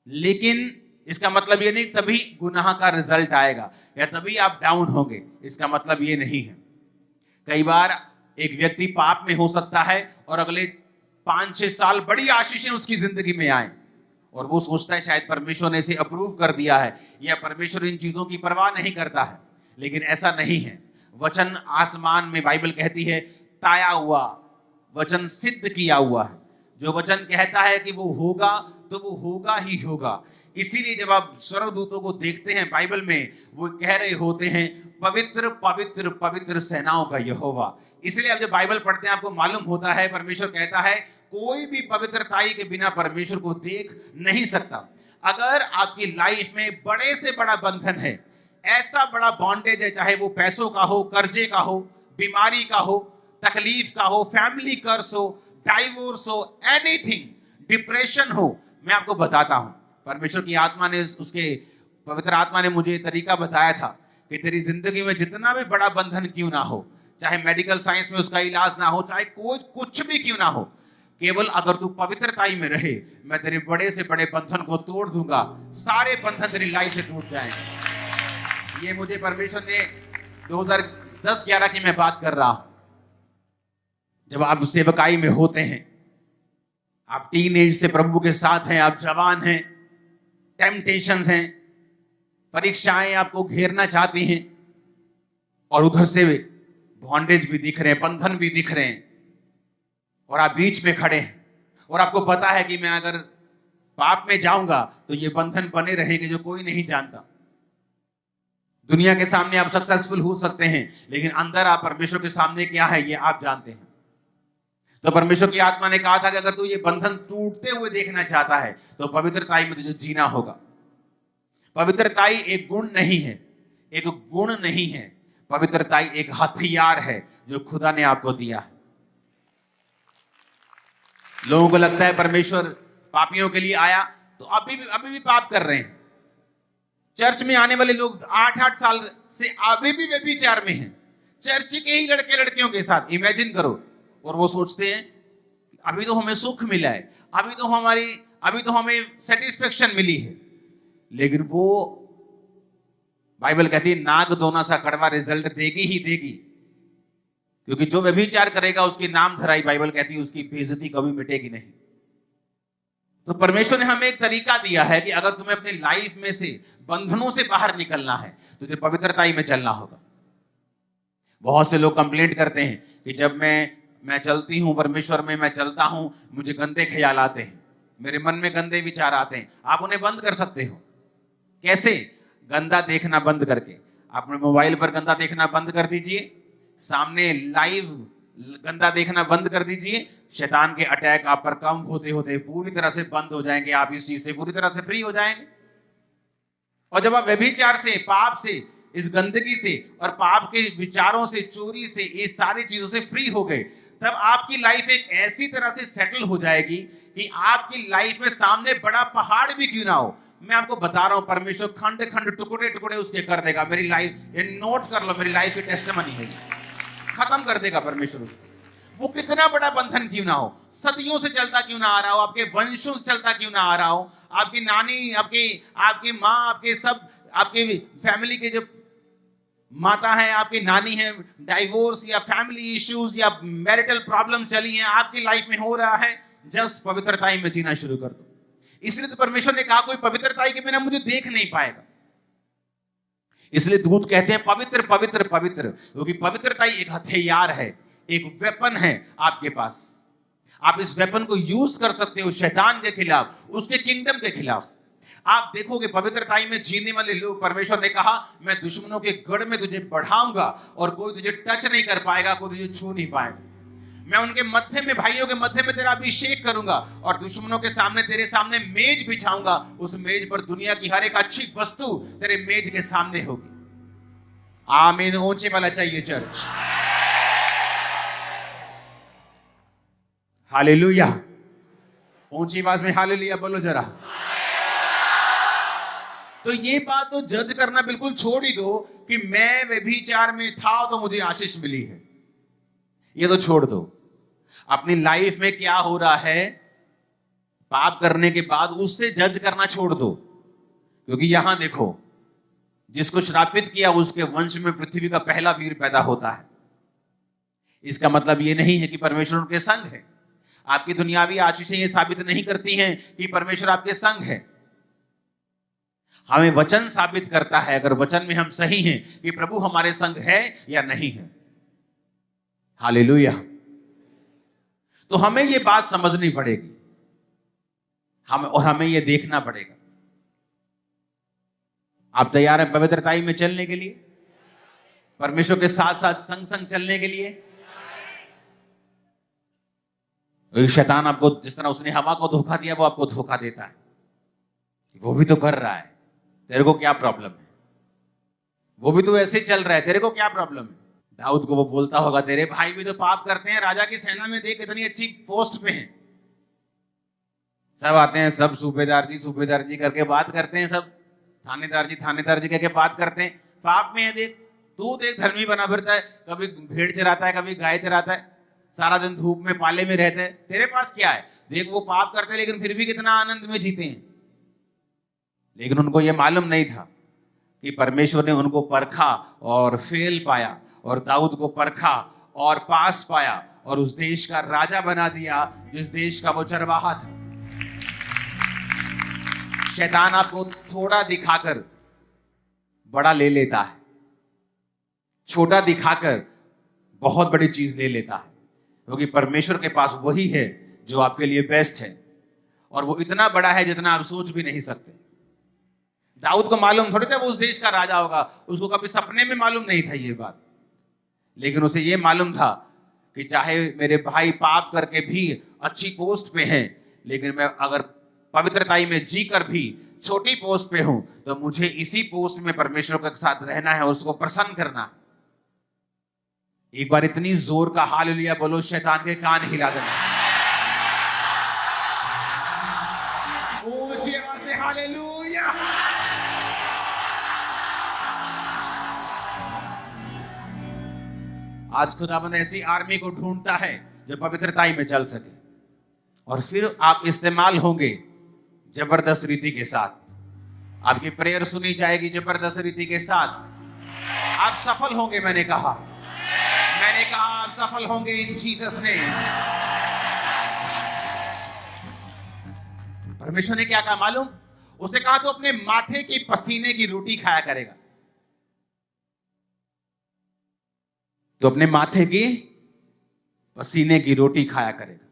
लेकिन इसका मतलब ये नहीं तभी गुनाह का रिजल्ट आएगा या तभी आप डाउन होंगे, इसका मतलब ये नहीं है। कई बार एक व्यक्ति पाप में हो सकता है और अगले 5-6 साल बड़ी आशीषें उसकी जिंदगी में आए और वो सोचता है शायद परमेश्वर ने इसे अप्रूव कर दिया है या परमेश्वर इन चीजों की परवाह नहीं करता है, लेकिन ऐसा नहीं है। वचन आसमान में, बाइबल कहती है, ताया हुआ वचन सिद्ध किया हुआ है। जो वचन कहता है कि वो होगा तो वो होगा ही होगा। इसीलिए जब आप स्वर्गदूतों को देखते हैं बाइबल में, वो कह रहे होते हैं पवित्र पवित्र पवित्र सेनाओं का यहोवा। इसलिए आप जब बाइबल पढ़ते हैं आपको मालूम होता है परमेश्वर कहता है कोई भी पवित्रताई के बिना परमेश्वर को देख नहीं सकता। अगर आपकी लाइफ में बड़े से बड़ा बंधन है, ऐसा बड़ा बॉन्डेज है, चाहे वो पैसों का हो, कर्जे का हो, बीमारी का हो, तकलीफ का हो, फैमिली कर्स हो, डाइवोर्स हो, एनीथिंग, डिप्रेशन हो, मैं आपको बताता हूं परमेश्वर की आत्मा ने, उसके पवित्र आत्मा ने मुझे तरीका बताया था कि तेरी जिंदगी में जितना भी बड़ा बंधन क्यों ना हो, चाहे मेडिकल साइंस में उसका इलाज ना हो, चाहे कोई कुछ भी क्यों ना हो, केवल अगर तू पवित्रताई में रहे, मैं तेरे बड़े से बड़े बंधन को तोड़ दूंगा, सारे बंधन तेरी लाइफ से टूट जाएंगे। ये मुझे परमेश्वर ने 2010-11 की मैं बात कर रहा हूं, जब आप सेवकाई में होते हैं, आप टीन एज से प्रभु के साथ हैं, आप जवान हैं, टेम्पटेशंस हैं, परीक्षाएं आपको घेरना चाहती हैं और उधर से बॉन्डेज भी दिख रहे हैं, बंधन भी दिख रहे हैं और आप बीच में खड़े हैं और आपको पता है कि मैं अगर पाप में जाऊंगा तो ये बंधन बने रहेंगे जो कोई नहीं जानता। दुनिया के सामने आप सक्सेसफुल हो सकते हैं, लेकिन अंदर आप परमेश्वर के सामने क्या है ये आप जानते हैं। तो परमेश्वर की आत्मा ने कहा था कि अगर तू ये बंधन टूटते हुए देखना चाहता है तो पवित्रताई में तुझे जीना होगा। पवित्रताई एक गुण नहीं है, एक गुण नहीं है, पवित्रताई एक हथियार है जो खुदा ने आपको दिया है। लोगों को लगता है परमेश्वर पापियों के लिए आया, तो अभी भी पाप कर रहे हैं। चर्च में आने वाले लोग 8-8 साल से अभी भी व्यभिचार में हैं, चर्च के ही लड़के लड़कियों के साथ। इमेजिन करो, और वो सोचते हैं अभी तो हमें सुख मिला है, अभी तो हमें सेटिस्फेक्शन मिली है, लेकिन वो बाइबल कहती है नाग दोना सा कड़वा रिजल्ट देगी ही देगी, क्योंकि जो व्यभिचार करेगा उसकी नाम धराई, बाइबल कहती है उसकी बेइज्जती कभी मिटेगी नहीं। तो परमेश्वर ने हमें एक तरीका दिया है कि अगर तुम्हें अपनी लाइफ में से बंधनों से बाहर निकलना है तो तुझे पवित्रताई में चलना होगा। बहुत से लोग कंप्लेंट करते हैं कि जब मैं चलती हूं परमेश्वर में, मैं चलता हूं, मुझे गंदे ख्याल आते हैं, मेरे मन में गंदे विचार आते हैं। आप उन्हें बंद कर सकते हो। कैसे? गंदा देखना बंद करके। अपने मोबाइल पर गंदा देखना बंद कर दीजिए, सामने लाइव गंदा देखना बंद कर दीजिए, शैतान के अटैक आप पर कम होते होते पूरी तरह से बंद हो जाएंगे, आप इस चीज से पूरी तरह से फ्री हो जाएंगे। और जब आप व्यभिचार से, पाप से, इस गंदगी से और पाप के विचारों से, चोरी से, इस सारी चीजों से फ्री हो गए, तब आपकी लाइफ एक ऐसी तरह से सेटल हो जाएगी कि आपकी लाइफ में सामने बड़ा पहाड़ भी क्यों ना हो, मैं आपको बता रहा हूं परमेश्वर खंड खंड टुकड़े टुकड़े उसके कर देगा। मेरी लाइफ, ये नोट कर लो, मेरी लाइफ की टेस्टिमनी है, खत्म कर देगा परमेश्वर उसको। वो कितना बड़ा बंधन क्यों ना हो, सदियों से चलता क्यों ना आ रहा हो, आपके वंशों से चलता क्यों ना आ रहा हो, आपकी नानी, आपकी माँ, आपके फैमिली के जो माता है, आपकी नानी है, डाइवोर्स या फैमिली इश्यूज या मैरिटल प्रॉब्लम चली हैं, आपकी लाइफ में हो रहा है, जस्ट पवित्रताई में जीना शुरू कर दो। इसलिए तो परमेश्वर ने कहा कोई पवित्रताई के बिना मुझे देख नहीं पाएगा। इसलिए दूत कहते हैं पवित्र पवित्र पवित्र, क्योंकि पवित्रताई एक हथियार है, एक वेपन है आपके पास। आप इस वेपन को यूज कर सकते हो शैतान के खिलाफ, उसके किंगडम के खिलाफ। आप देखोगे पवित्रताई में जीने वाले लोग, परमेश्वर ने कहा मैं दुश्मनों के गढ़ में तुझे बढ़ाऊंगा और कोई तुझे टच नहीं कर पाएगा, कोई तुझे छू नहीं पाएगा। मैं उनके मत्थे में, भाइयों के मत्थे में तेरा अभिषेक करूंगा और दुश्मनों के सामने, तेरे सामने मेज बिछाऊंगा, उस मेज पर दुनिया की हर एक अच्छी वस्तु तेरे मेज के सामने होगी। आमीन। ऊंचे वाला चाहिए चर्च। हालेलुया। ऊंची आवाज में हालेलुया बोलो जरा। तो ये बात तो जज करना बिल्कुल छोड़ ही दो कि मैं व्यभिचार में था तो मुझे आशीष मिली है, ये तो छोड़ दो। अपनी लाइफ में क्या हो रहा है पाप करने के बाद उससे जज करना छोड़ दो, क्योंकि यहां देखो जिसको श्रापित किया उसके वंश में पृथ्वी का पहला वीर पैदा होता है। इसका मतलब यह नहीं है कि परमेश्वर उनके संग है। आपकी दुनियावी आशीषें ये साबित नहीं करती हैं कि परमेश्वर आपके संग है। हमें वचन साबित करता है, अगर वचन में हम सही हैं, कि प्रभु हमारे संग है या नहीं है। हालेलुया। तो हमें ये बात समझनी पड़ेगी, हमें ये देखना पड़ेगा। आप तैयार हैं पवित्रताई में चलने के लिए, परमेश्वर के साथ साथ संग संग चलने के लिए? शैतान आपको, जिस तरह उसने हवा को धोखा दिया, वो आपको धोखा देता है। वो भी तो कर रहा है, तेरे को क्या प्रॉब्लम है? वो भी तो ऐसे ही चल रहा है, तेरे को क्या प्रॉब्लम है? दाऊद को वो बोलता होगा, तेरे भाई भी तो पाप करते हैं, राजा की सेना में देख इतनी अच्छी पोस्ट पे हैं, सब आते हैं, सब सूबेदार जी करके बात करते हैं, सब थानेदार जी करके बात करते हैं, पाप में है। देख तू देख, धर्मी बना फिरता है, कभी भेड़ चराता है, कभी गाय चराता है, सारा दिन धूप में पाले में रहते हैं, तेरे पास क्या है? देख वो पाप करते हैं लेकिन फिर भी कितना आनंद में जीते हैं। लेकिन उनको यह मालूम नहीं था कि परमेश्वर ने उनको परखा और फेल पाया, और दाऊद को परखा और पास पाया, और उस देश का राजा बना दिया जिस देश का वो चरवाहा था। शैतान आपको थोड़ा दिखाकर बड़ा ले लेता है, छोटा दिखाकर बहुत बड़ी चीज ले लेता है, क्योंकि परमेश्वर के पास वही है जो आपके लिए बेस्ट है, और वो इतना बड़ा है जितना आप सोच भी नहीं सकते। दाऊद को मालूम थोड़ी था वो उस देश का राजा होगा, उसको कभी सपने में मालूम नहीं था ये बात, लेकिन उसे ये मालूम था कि चाहे मेरे भाई पाप करके भी अच्छी पोस्ट पे हैं, लेकिन मैं अगर पवित्रताई में जी कर भी छोटी पोस्ट पे हूं, तो मुझे इसी पोस्ट में परमेश्वर के साथ रहना है, उसको प्रसन्न करना। एक बार इतनी जोर का हालेलुया बोलो, शैतान के कान हिला देना। ऊंची आवाज से हालेलुया। आज खुदावंद ऐसी आर्मी को ढूंढता है जो पवित्रताई में चल सके, और फिर आप इस्तेमाल होंगे जबरदस्त रीति के साथ। आपकी प्रेयर सुनी जाएगी जबरदस्त रीति के साथ। आप सफल होंगे, मैंने कहा आप सफल होंगे इन जीसस नेम। परमेश्वर ने क्या कहा मालूम? उसे कहा तो अपने माथे की पसीने की रोटी खाया करेगा, तो अपने माथे की पसीने की रोटी खाया करेगा।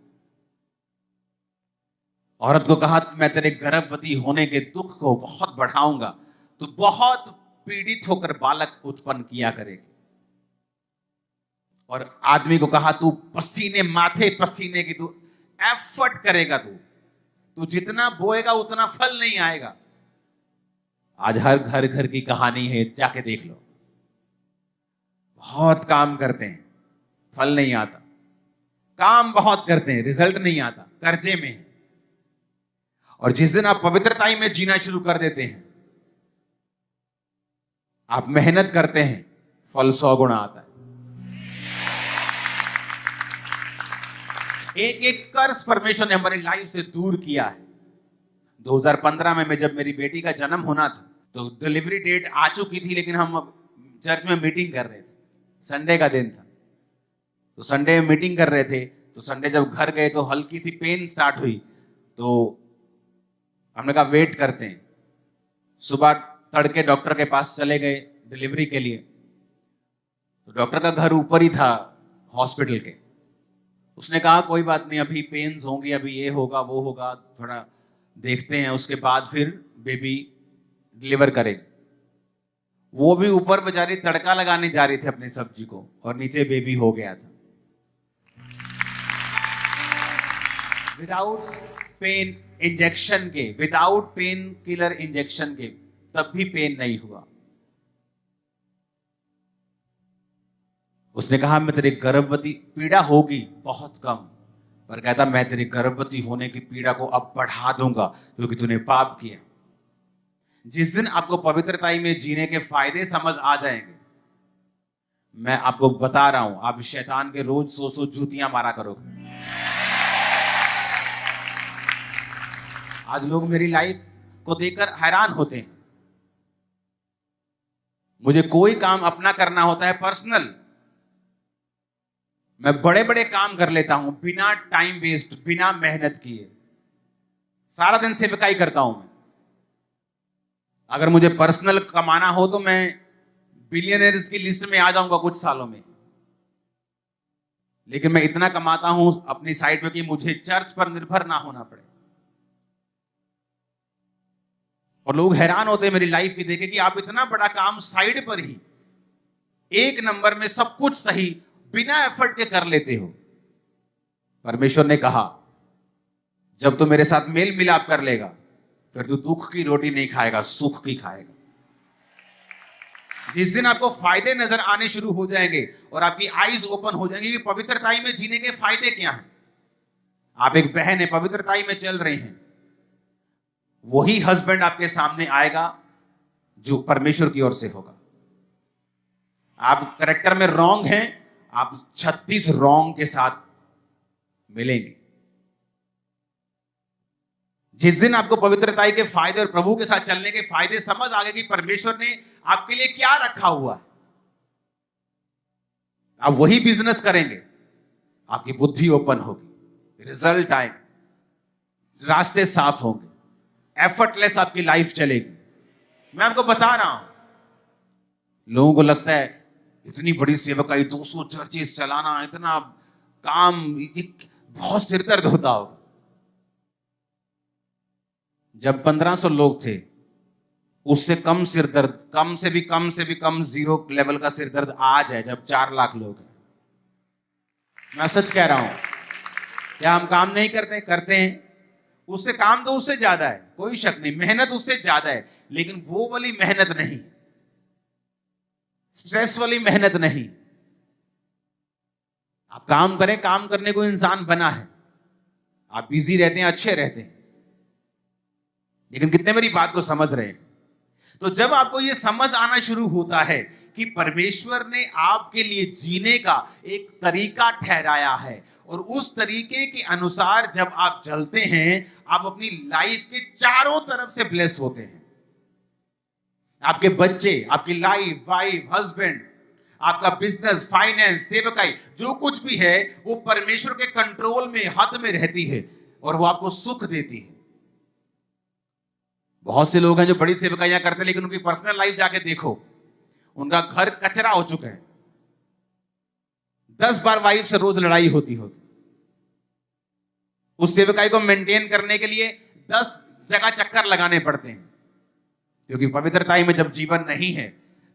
औरत को कहा मैं तेरे गर्भवती होने के दुख को बहुत बढ़ाऊंगा, तो बहुत पीड़ित होकर बालक उत्पन्न किया करेगी। और आदमी को कहा तू पसीने, माथे पसीने की तू एफर्ट करेगा, तू जितना बोएगा उतना फल नहीं आएगा। आज हर घर की कहानी है, जाके देख लो। बहुत काम करते हैं, फल नहीं आता, काम बहुत करते हैं, रिजल्ट नहीं आता, कर्जे में है। और जिस दिन आप पवित्रताई में जीना शुरू कर देते हैं, आप मेहनत करते हैं, फल 100 गुना आता है। एक एक कर्ज परमेश्वर ने हमारी लाइफ से दूर किया है। 2015 में जब मेरी बेटी का जन्म होना था, तो डिलीवरी डेट आ चुकी थी, लेकिन हम चर्च में मीटिंग कर रहे थे, संडे का दिन था, तो संडे में मीटिंग कर रहे थे। तो संडे जब घर गए तो हल्की सी पेन स्टार्ट हुई, तो हमने कहा वेट करते हैं। सुबह तड़के डॉक्टर के पास चले गए डिलीवरी के लिए, तो डॉक्टर का घर ऊपर ही था हॉस्पिटल के। उसने कहा कोई बात नहीं, अभी पेन्स होंगी, अभी ये होगा वो होगा, थोड़ा देखते हैं, उसके बाद फिर बेबी डिलीवर करेंगे। वो भी ऊपर बेचारी तड़का लगाने जा रही थी अपनी सब्जी को, और नीचे बेबी हो गया था विदाउट पेन इंजेक्शन के, विदाउट पेन किलर इंजेक्शन के, तब भी पेन नहीं हुआ। उसने कहा मैं तेरे गर्भवती, पीड़ा होगी बहुत कम, पर कहता मैं तेरी गर्भवती होने की पीड़ा को अब बढ़ा दूंगा क्योंकि तूने पाप किया। जिस दिन आपको पवित्रता में जीने के फायदे समझ आ जाएंगे, मैं आपको बता रहा हूं, आप शैतान के रोज 100 जूतियां मारा करोगे। आज लोग मेरी लाइफ को देखकर हैरान होते हैं। मुझे कोई काम अपना करना होता है पर्सनल, मैं बड़े बड़े काम कर लेता हूं बिना टाइम वेस्ट, बिना मेहनत किए। सारा दिन सेवकाई करता हूं मैं। अगर मुझे पर्सनल कमाना हो तो मैं बिलियनर्स की लिस्ट में आ जाऊंगा कुछ सालों में, लेकिन मैं इतना कमाता हूं अपनी साइड पे कि मुझे चर्च पर निर्भर ना होना पड़े। और लोग हैरान होते हैं मेरी लाइफ की देखे कि आप इतना बड़ा काम साइड पर ही एक नंबर में सब कुछ सही बिना एफर्ट के कर लेते हो। परमेश्वर ने कहा जब तू मेरे साथ मेल मिलाप कर लेगा फिर तू दुख की रोटी नहीं खाएगा, सुख की खाएगा। जिस दिन आपको फायदे नजर आने शुरू हो जाएंगे और आपकी आईज ओपन हो जाएंगी कि पवित्रताई में जीने के फायदे क्या हैं। आप एक बहन है, पवित्रताई में चल रहे हैं, वही हस्बैंड आपके सामने आएगा जो परमेश्वर की ओर से होगा। आप कैरेक्टर में रॉन्ग हैं, आप 36 रॉन्ग के साथ मिलेंगे। जिस दिन आपको पवित्रताई के फायदे और प्रभु के साथ चलने के फायदे समझ आ गए कि परमेश्वर ने आपके लिए क्या रखा हुआ है, आप वही बिजनेस करेंगे, आपकी बुद्धि ओपन होगी, रिजल्ट आएगा, रास्ते साफ होंगे, एफर्टलेस आपकी लाइफ चलेगी। मैं आपको बता रहा हूं, लोगों को लगता है इतनी बड़ी सेवकाई, 200 चर्चेस चलाना, इतना काम, बहुत सिरदर्द होता होगा। जब 1500 लोग थे उससे कम सिरदर्द, कम से भी कम जीरो लेवल का सिरदर्द आज है जब 4 लाख लोग हैं। मैं सच कह रहा हूं। क्या हम काम नहीं करते? करते हैं। उससे काम तो उससे ज्यादा है, कोई शक नहीं, मेहनत उससे ज्यादा है, लेकिन वो वाली मेहनत नहीं, स्ट्रेस वाली मेहनत नहीं। आप काम करें, काम करने को इंसान बना है, आप बिजी रहते हैं, अच्छे रहते हैं, लेकिन कितने मेरी बात को समझ रहे हैं? तो जब आपको यह समझ आना शुरू होता है कि परमेश्वर ने आपके लिए जीने का एक तरीका ठहराया है और उस तरीके के अनुसार जब आप चलते हैं, आप अपनी लाइफ के चारों तरफ से ब्लेस होते हैं। आपके बच्चे, आपकी लाइफ, वाइफ, हस्बैंड, आपका बिजनेस, फाइनेंस, सेवकाई, जो कुछ भी है वो परमेश्वर के कंट्रोल में, हद में रहती है और वो आपको सुख देती है। बहुत से लोग हैं जो बड़ी सेवकाइयां करते हैं, लेकिन उनकी पर्सनल लाइफ जाके देखो, उनका घर कचरा हो चुका है। 10 बार वाइफ से रोज लड़ाई होती होगी। उस सेवकाई को मेंटेन करने के लिए 10 जगह चक्कर लगाने पड़ते हैं, क्योंकि पवित्रताई में जब जीवन नहीं है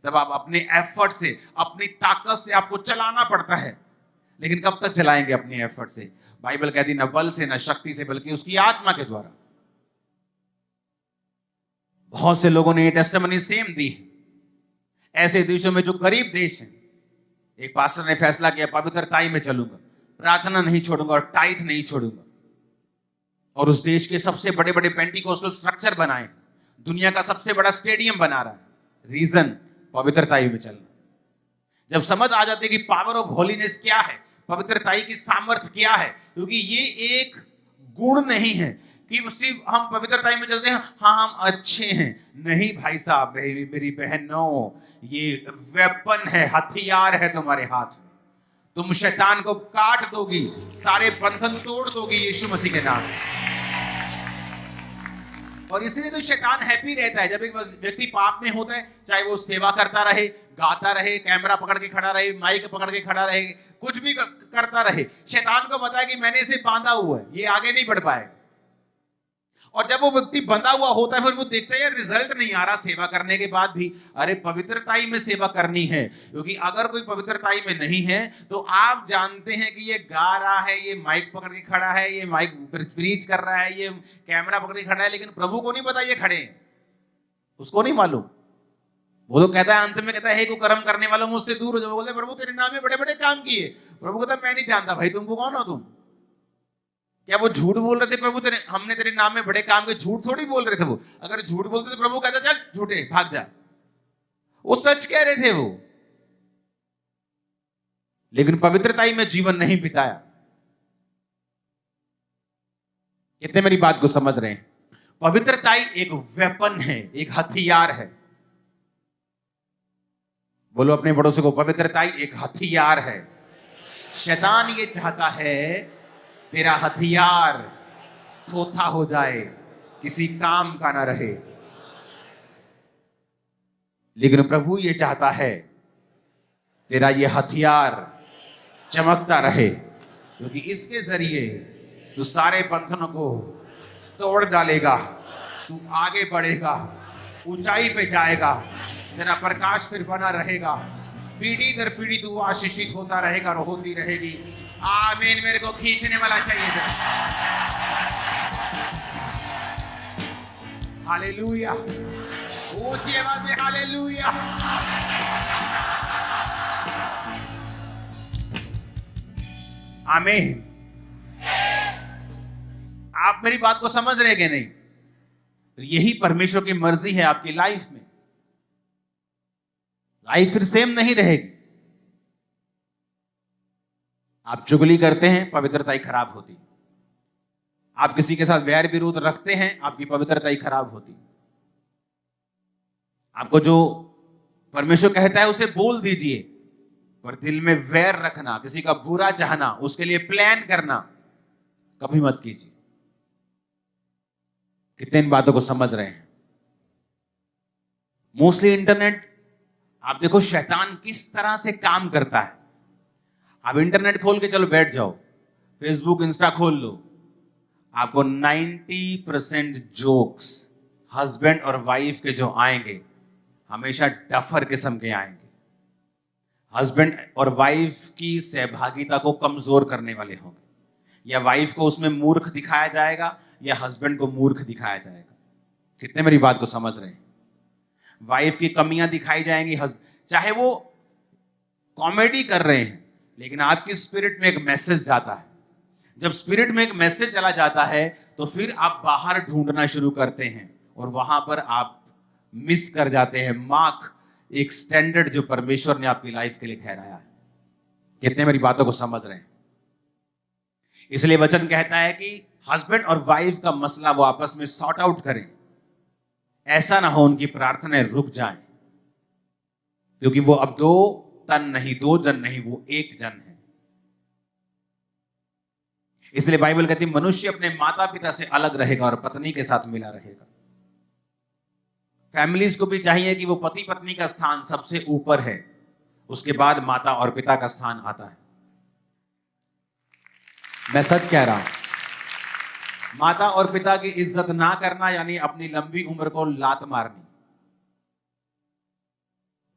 तब आप अपने एफर्ट से, अपनी ताकत से आपको चलाना पड़ता है। लेकिन कब तक चलाएंगे अपनी एफर्ट से? बाइबल कहती न बल से, न शक्ति से, बल्कि उसकी आत्मा के द्वारा। बहुत से लोगों ने ये टेस्टिमनी सेम दी है। ऐसे देशों में जो गरीब देश हैं, एक पास्टर ने फैसला किया पवित्रताई में चलूंगा, प्रार्थना नहीं छोड़ूंगा और टाइथ नहीं छोड़ूंगा, और उस देश के सबसे बड़े बड़े पेंटिकोस्टल स्ट्रक्चर बनाए, दुनिया का सबसे बड़ा स्टेडियम बना रहा है। रीजन पवित्रताई में चलना। जब समझ आ जाती है कि पावर ऑफ होलीनेस क्या है, पवित्रताई की सामर्थ्य क्या है, क्योंकि ये एक गुण नहीं है कि सिर्फ हम पवित्रताई में चलते हैं, हाँ हम अच्छे हैं। नहीं भाई साहब, मेरी बहनों, ये वेपन है, हथियार है तुम्हारे हाथ में। तुम शैतान को काट दोगी, सारे बंधन तोड़ दोगी यीशु मसीह के नाम में। और इसलिए तो शैतान हैप्पी रहता है जब एक व्यक्ति पाप में होता है, चाहे वो सेवा करता रहे, गाता रहे, कैमरा पकड़ के खड़ा रहे, माइक पकड़ के खड़ा रहे, कुछ भी करता रहे। शैतान को पता है कि मैंने इसे बांधा हुआ है, ये आगे नहीं बढ़ पाएगा। और जब वो व्यक्ति बंधा हुआ होता है, फिर वो देखता है रिजल्ट नहीं आ रहा सेवा करने के बाद भी। अरे पवित्रताई में सेवा करनी है, क्योंकि अगर कोई पवित्रताई में नहीं है तो आप जानते हैं कि ये गा रहा है, ये माइक पकड़ के खड़ा है, ये माइक प्रीच कर रहा है, ये कैमरा पकड़ के खड़ा है, लेकिन प्रभु को नहीं पता ये खड़े हैं, उसको नहीं मालूम। वो तो कहता है, अंत में कहता है, हे कुकर्म करने वालों मुझसे दूर हो जाओ। बोलते प्रभु तेरे नाम में बड़े बड़े काम किए। प्रभु कहता मैं नहीं जानता भाई, तुमको कौन हो तुम? क्या वो झूठ बोल रहे थे? प्रभु तेरे हमने तेरे नाम में बड़े काम के, झूठ थोड़ी बोल रहे थे वो। अगर झूठ बोलते तो प्रभु कहता चल झूठे भाग जा। वो सच कह रहे थे वो, लेकिन पवित्रताई में जीवन नहीं बिताया। कितने मेरी बात को समझ रहे हैं? पवित्रताई एक वेपन है, एक हथियार है। बोलो अपने पड़ोसी को, पवित्रताई एक हथियार है। शैतान ये चाहता है तेरा हथियार थोथा हो जाए, किसी काम का ना रहे, लेकिन प्रभु ये चाहता है तेरा ये हथियार चमकता रहे, क्योंकि इसके जरिए तू सारे बंधनों को तोड़ डालेगा, तू आगे बढ़ेगा, ऊंचाई पे जाएगा, तेरा प्रकाश फिर बना रहेगा, पीढ़ी दर पीढ़ी तू आशीषित होता रहेगा और होती रहेगी। आमीन। मेरे को खींचने वाला चाहिए था। हालेलुया, ऊंची आवाज में हालेलुया। आमीन। आप मेरी बात को समझ रहे कि नहीं? यही परमेश्वर की मर्जी है आपकी लाइफ में। लाइफ फिर सेम नहीं रहेगी। आप चुगली करते हैं, पवित्रताई खराब होती। आप किसी के साथ वैर विरोध रखते हैं, आपकी पवित्रताई खराब होती। आपको जो परमेश्वर कहता है उसे बोल दीजिए, पर दिल में वैर रखना, किसी का बुरा चाहना, उसके लिए प्लान करना कभी मत कीजिए। कितने इन बातों को समझ रहे हैं? मोस्टली इंटरनेट, आप देखो शैतान किस तरह से काम करता है। आप इंटरनेट खोल के चलो बैठ जाओ, फेसबुक इंस्टा खोल लो, आपको 90% जोक्स हस्बैंड और वाइफ के जो आएंगे हमेशा डफर किस्म के आएंगे। हस्बैंड और वाइफ की सहभागिता को कमजोर करने वाले होंगे, या वाइफ को उसमें मूर्ख दिखाया जाएगा या हस्बैंड को मूर्ख दिखाया जाएगा। कितने मेरी बात को समझ रहे हैं? वाइफ की कमियां दिखाई जाएंगी, चाहे वो कॉमेडी कर रहे हैं, लेकिन आपकी स्पिरिट में एक मैसेज जाता है। जब स्पिरिट में एक मैसेज चला जाता है तो फिर आप बाहर ढूंढना शुरू करते हैं और वहां पर आप मिस कर जाते हैं मार्क, एक स्टैंडर्ड जो परमेश्वर ने आपकी लाइफ के लिए ठहराया है। कितने मेरी बातों को समझ रहे हैं? इसलिए वचन कहता है कि हस्बैंड और वाइफ का मसला वो आपस में सॉर्ट आउट करें। ऐसा ना हो उनकी प्रार्थनाएं रुक जाएं, क्योंकि वो अब दो तन नहीं, दो जन नहीं, वो एक जन है। इसलिए बाइबल कहती है मनुष्य अपने माता पिता से अलग रहेगा और पत्नी के साथ मिला रहेगा। फैमिलीज को भी चाहिए कि वो पति पत्नी का स्थान सबसे ऊपर है, उसके बाद माता और पिता का स्थान आता है। मैं सच कह रहा हूं। माता और पिता की इज्जत ना करना यानी अपनी लंबी उम्र को लात मारनी।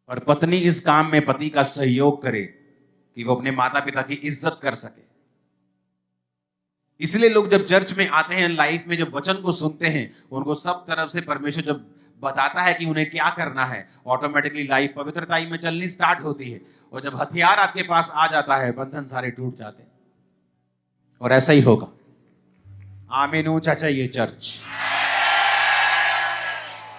और पत्नी इस काम में पति का सहयोग करे कि वो अपने माता पिता की इज्जत कर सके। इसलिए लोग जब चर्च में आते हैं, लाइफ में जब वचन को सुनते हैं, उनको सब तरफ से परमेश्वर जब बताता है कि उन्हें क्या करना है, ऑटोमेटिकली लाइफ पवित्रताई में चलनी स्टार्ट होती है। और जब हथियार आपके पास आ जाता है, बंधन सारे टूट जाते हैं। और ऐसा ही होगा। आमीन। ऊंचा चाहिए चर्च।